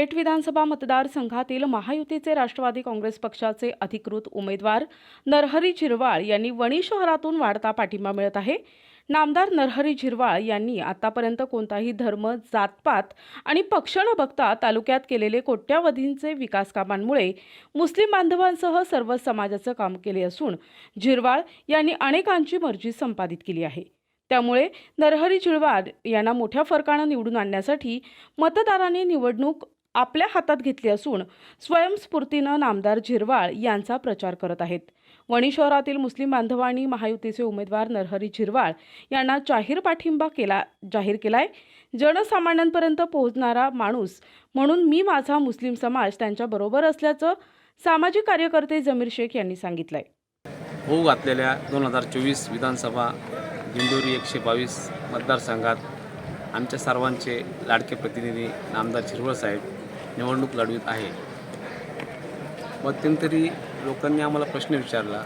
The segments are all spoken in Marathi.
पेठ विधानसभा मतदारसंघातील महायुतीचे राष्ट्रवादी काँग्रेस पक्षाचे अधिकृत उमेदवार नरहरी झिरवाळ यांनी वणी शहरातून वाढता पाठिंबा मिळत आहे। नामदार नरहरी झिरवाळ यांनी आतापर्यंत कोणताही धर्म, जातपात आणि पक्ष न बघता तालुक्यात केलेले कोट्यावधींचे विकास कामांमुळे मुस्लिम बांधवांसह सर्व समाजाचे काम केले असून झिरवाळ यांनी अनेकांची मर्जी संपादित केली आहे। त्यामुळे नरहरी झिरवाळ यांना मोठ्या फरकाने निवडून आणण्यासाठी मतदारांनी निवडणूक आपल्या हातात घेतली असून स्वयंस्फूर्तीने नामदार झिरवाळ यांचा प्रचार करत आहेत। वणी शहरातील मुस्लिम बांधवांनी महायुतीचे उमेदवार नरहरी झिरवाळ यांना जाहीर पाठिंबा जाहीर केलाय। जनसामान्यांपर्यंत पोहोचणारा माणूस म्हणून मी माझा मुस्लिम समाज त्यांच्या बरोबर असल्याचं सामाजिक कार्यकर्ते जमीर शेख यांनी सांगितलंय। होऊ घातलेल्या 2024 विधानसभा दिंडोरी 122 मतदारसंघात आमच्या सर्वांचे लाडके प्रतिनिधी नामदार झिरवाळ साहेब निवडणूक लढवित आहे। मध्यंतरी लोकांनी आम्हाला प्रश्न विचारला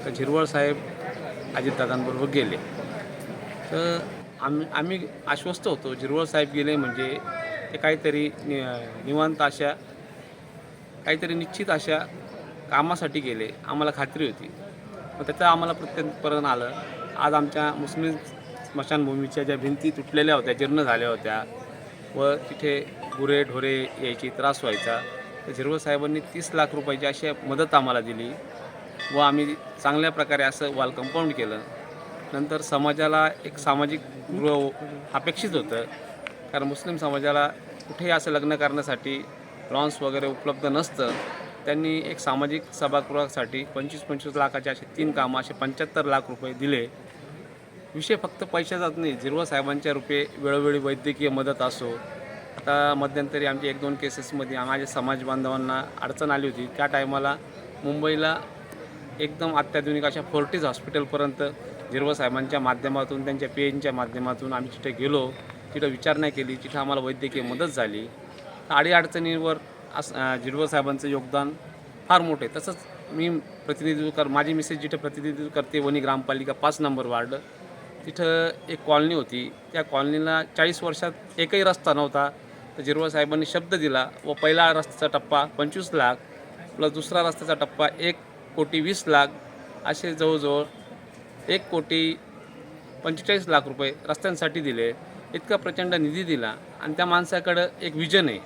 की झिरवाळ साहेब अजितदादांबरोबर गेले, तर आम्ही आश्वस्त होतो झिरवाळ साहेब गेले म्हणजे ते काहीतरी निवांत अशा काहीतरी निश्चित अशा कामासाठी गेले, आम्हाला खात्री होती। मग त्याचं आम्हाला प्रत्यक्षपरण आलं। आज आमच्या मुस्लिम स्मशानभूमीच्या ज्या भिंती तुटलेल्या होत्या, जीर्ण झाल्या होत्या व तिथे गुरे ढोरे यायची, त्रास व्हायचा, तर झिरवाळ साहेबांनी 30 लाख रुपयाची अशी मदत आम्हाला दिली व आम्ही चांगल्या प्रकारे असं वॉल कंपाऊंड केलं। नंतर समाजाला एक सामाजिक गृह अपेक्षित होतं, कारण मुस्लिम समाजाला कुठेही असं लग्न करण्यासाठी लॉन्स वगैरे उपलब्ध नसतं। त्यांनी एक सामाजिक सभागृहासाठी 25-25 लाखाचे असे 3 कामं असे 75 लाख रुपये दिले। विषय फक्त पैशाचाच नाही, झिरवाळ साहेबांच्या रूपे वेळोवेळी वैद्यकीय मदत असो। आता मध्यंतरी आमच्या 1-2 केसेसमध्ये माझ्या समाज बांधवांना अडचण आली होती, त्या टायमाला मुंबईला एकदम अत्याधुनिक अशा फोर्टिस हॉस्पिटलपर्यंत झिरवाळ साहेबांच्या माध्यमातून, त्यांच्या PNच्या माध्यमातून आम्ही तिथे गेलो, तिथं विचारणा केली, तिथं आम्हाला वैद्यकीय मदत झाली। अडीअडचणीवर झिरवाळ साहेबांचं योगदान फार मोठे। तसंच मी माझी मिसेस जिथे प्रतिनिधित्व करते वणी ग्रामपालिका 5 नंबर वार्ड, तिथं एक कॉलनी होती, त्या कॉलनीला 40 वर्षात एकही रस्ता नव्हता, तर झिरवाळ साहेबांनी शब्द दिला व पहिला रस्त्याचा टप्पा 25 लाख प्लस दुसरा रस्त्याचा टप्पा 1,20,00,000 असे जवळजवळ 1,45,00,000 रुपये रस्त्यांसाठी दिले। इतका प्रचंड निधी दिला आणि त्या माणसाकडं एक विजन आहे।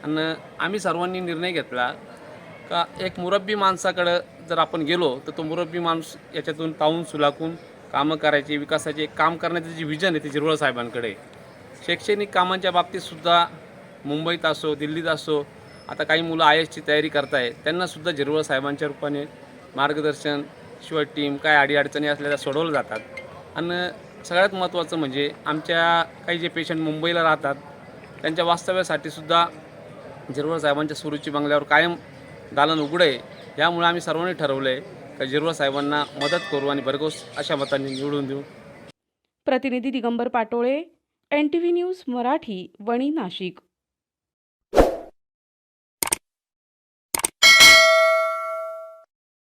आणि आम्ही सर्वांनी निर्णय घेतला का एक मुरब्बी माणसाकडं जर आपण गेलो तर तो मुरब्बी माणूस याच्यातून तावून सुलाखून कामं करायची, विकासाचे एक काम करण्याची जी विजन आहे ती झिरवाळ साहेबांकडे। शैक्षणिक कामांच्या बाबतीतसुद्धा मुंबईत असो, दिल्लीत असो, आता काही मुलं IASची तयारी करताय, त्यांनासुद्धा झिरवाळ साहेबांच्या रूपाने मार्गदर्शन, शिवाय टीम काय अडीअडचणी असल्या त्या सोडवल्या जातात। आणि सगळ्यात महत्त्वाचं म्हणजे आमच्या काही जे पेशंट मुंबईला राहतात त्यांच्या वास्तव्यासाठी सुद्धा झिरवाळ साहेबांच्या सुरुची बंगल्यावर कायम दालन उघडं आहे। यामुळे आम्ही सर्वांनी ठरवलं आहे की झिरवाळ साहेबांना मदत करू आणि भरघोस अशा मतांनी निवडून देऊ। प्रतिनिधी दिगंबर पाटोळे, NTV न्यूज मराठी, वणी, नाशिक।